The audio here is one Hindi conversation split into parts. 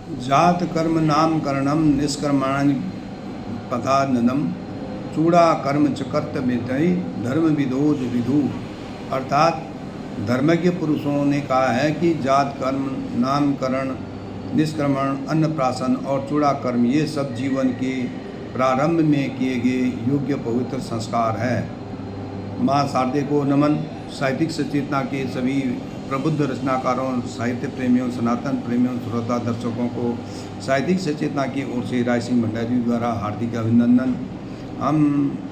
जात कर्म नामकरणम निष्कर्माणि पदाननम चूड़ा कर्म च कर्तव्यतई धर्म विदोज विदु। अर्थात धर्मज्ञ पुरुषों ने कहा है कि जात कर्म, नामकरण, निष्क्रमण, अन्नप्राशन और चूड़ा कर्म ये सब जीवन के प्रारंभ में किए गए योग्य पवित्र संस्कार है। माँ शारदे को नमन। साहित्यिक सचेतना के सभी प्रबुद्ध रचनाकारों, साहित्य प्रेमियों, सनातन प्रेमियों, श्रोता दर्शकों को साहित्यिक सचेतना की ओर से राय सिंह भंडारी द्वारा हार्दिक अभिनंदन। हम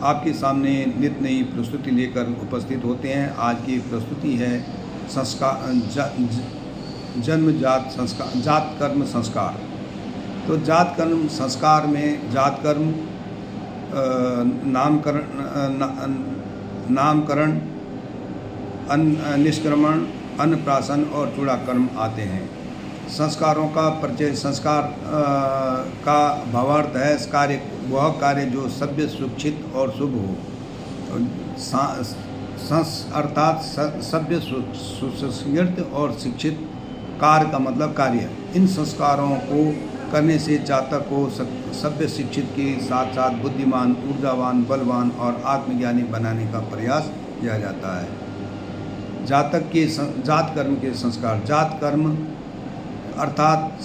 आपके सामने नित नई प्रस्तुति लेकर उपस्थित होते हैं। आज की प्रस्तुति है जन्मजात संस्कार, जात कर्म संस्कार। तो जात कर्म संस्कार में जात कर्म, नामकरण, निष्क्रमण, अन्नप्राशन और चूड़ा कर्म आते हैं। संस्कारों का परिचय। संस्कार का भावार्थ है कार्य, वह कार्य जो सभ्य, सुशिक्षित और शुभ हो। अर्थात सभ्य, सुशिक्षित और शिक्षित कार्य का मतलब कार्य। इन संस्कारों को करने से जातक को सभ्य, शिक्षित के साथ साथ बुद्धिमान, ऊर्जावान, बलवान और आत्मज्ञानी बनाने का प्रयास किया जाता है। जातक के जात कर्म के संस्कार। जात कर्म अर्थात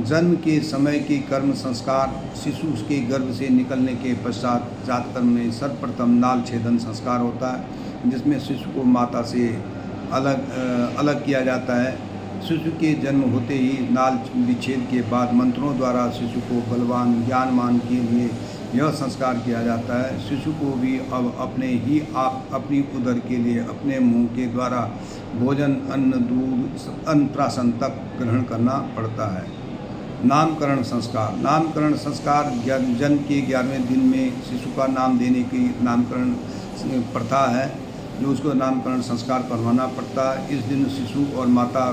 जन्म के समय के कर्म संस्कार। शिशु के गर्भ से निकलने के पश्चात जात कर्म में सर्वप्रथम नाल छेदन संस्कार होता है, जिसमें शिशु को माता से अलग किया जाता है। शिशु के जन्म होते ही नाल विच्छेद के बाद मंत्रों द्वारा शिशु को बलवान, ज्ञानवान के लिए यह संस्कार किया जाता है। शिशु को भी अब अपनी उदर के लिए अपने मुंह के द्वारा भोजन, अन्न, दूध, अन्नप्राशन तक ग्रहण करना पड़ता है। नामकरण संस्कार। नामकरण संस्कार जन्म के 11वें दिन में शिशु का नाम देने की नामकरण प्रथा है, जो उसको नामकरण संस्कार करवाना पड़ता है। इस दिन शिशु और माता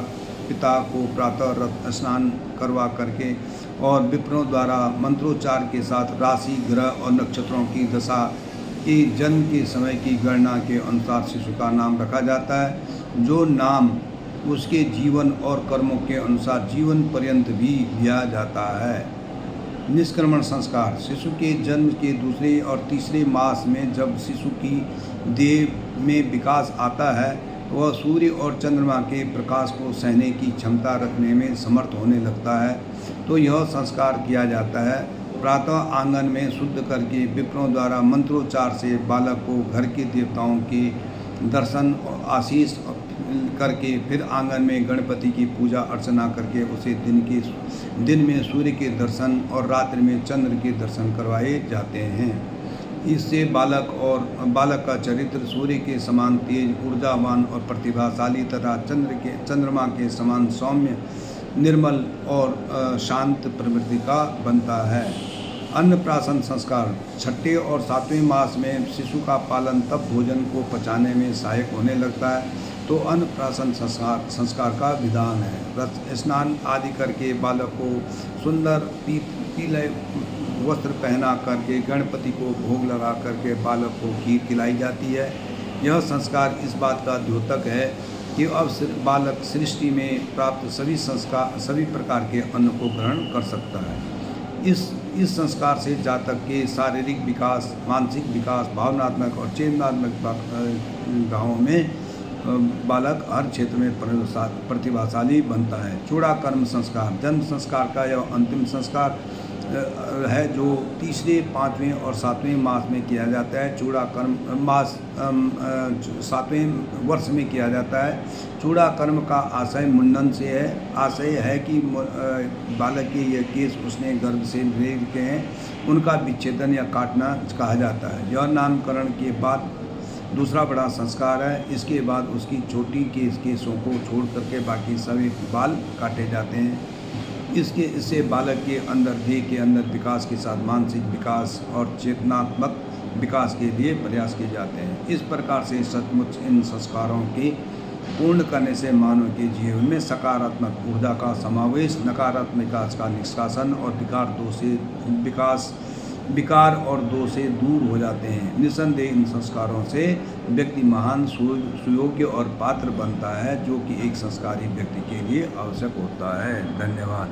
पिता को प्रातः स्नान करवा करके और विप्रों द्वारा मंत्रोच्चार के साथ राशि, ग्रह और नक्षत्रों की दशा की जन्म के समय की गणना के अनुसार शिशु का नाम रखा जाता है, जो नाम उसके जीवन और कर्मों के अनुसार जीवन पर्यंत भी लिया जाता है। निष्क्रमण संस्कार। शिशु के जन्म के दूसरे और तीसरे मास में जब शिशु की देह में विकास आता है, वह सूर्य और चंद्रमा के प्रकाश को सहने की क्षमता रखने में समर्थ होने लगता है, तो यह संस्कार किया जाता है। प्रातः आंगन में शुद्ध करके विप्रों द्वारा मंत्रोच्चार से बालक को घर के देवताओं के दर्शन और आशीष करके फिर आंगन में गणपति की पूजा अर्चना करके उसे दिन में सूर्य के दर्शन और रात्रि में चंद्र के दर्शन करवाए जाते हैं। इससे बालक का चरित्र सूर्य के समान तेज, ऊर्जावान और प्रतिभाशाली तथा चंद्रमा के समान सौम्य, निर्मल और शांत प्रवृत्ति का बनता है। अन्नप्राशन संस्कार। 6ठे और 7वें मास में शिशु का पालन तब भोजन को पचाने में सहायक होने लगता है, तो अन्नप्राशन संस्कार का विधान है। स्नान आदि करके बालक को सुंदर पीले वस्त्र पहना करके गणपति को भोग लगा करके बालक को खीर खिलाई जाती है। यह संस्कार इस बात का द्योतक है कि अब बालक सृष्टि में प्राप्त सभी प्रकार के अन्न को ग्रहण कर सकता है। इस संस्कार से जातक के शारीरिक विकास, मानसिक विकास, भावनात्मक और चेतनात्मक भावों में बालक हर क्षेत्र में प्रतिभाशाली बनता है। चूड़ा कर्म संस्कार। जन्म संस्कार का यह अंतिम संस्कार है जो 3रे, 5वें और 7वें मास में किया जाता है। चूड़ा कर्म 7वें वर्ष में किया जाता है। चूड़ा कर्म का आशय मुंडन से है। आशय है कि बालक के ये केस उसने गर्भ से ले के हैं, उनका विच्छेदन या काटना कहा जाता है। यह नामकरण के बाद दूसरा बड़ा संस्कार है। इसके बाद उसकी छोटी केसों को छोड़ करके बाकी सभी बाल काटे जाते हैं। इससे बालक के अंदर, देह के अंदर विकास के साथ मानसिक विकास और चेतनात्मक विकास के लिए प्रयास किए जाते हैं। इस प्रकार से सचमुच इन संस्कारों के पूर्ण करने से मानव के जीवन में सकारात्मक ऊर्जा का समावेश, नकारात्मक विकास का निष्कासन और विकार और दोष से दूर हो जाते हैं। निसंदेह इन संस्कारों से व्यक्ति महान, सुयोग्य और पात्र बनता है, जो कि एक संस्कारी व्यक्ति के लिए आवश्यक होता है। धन्यवाद।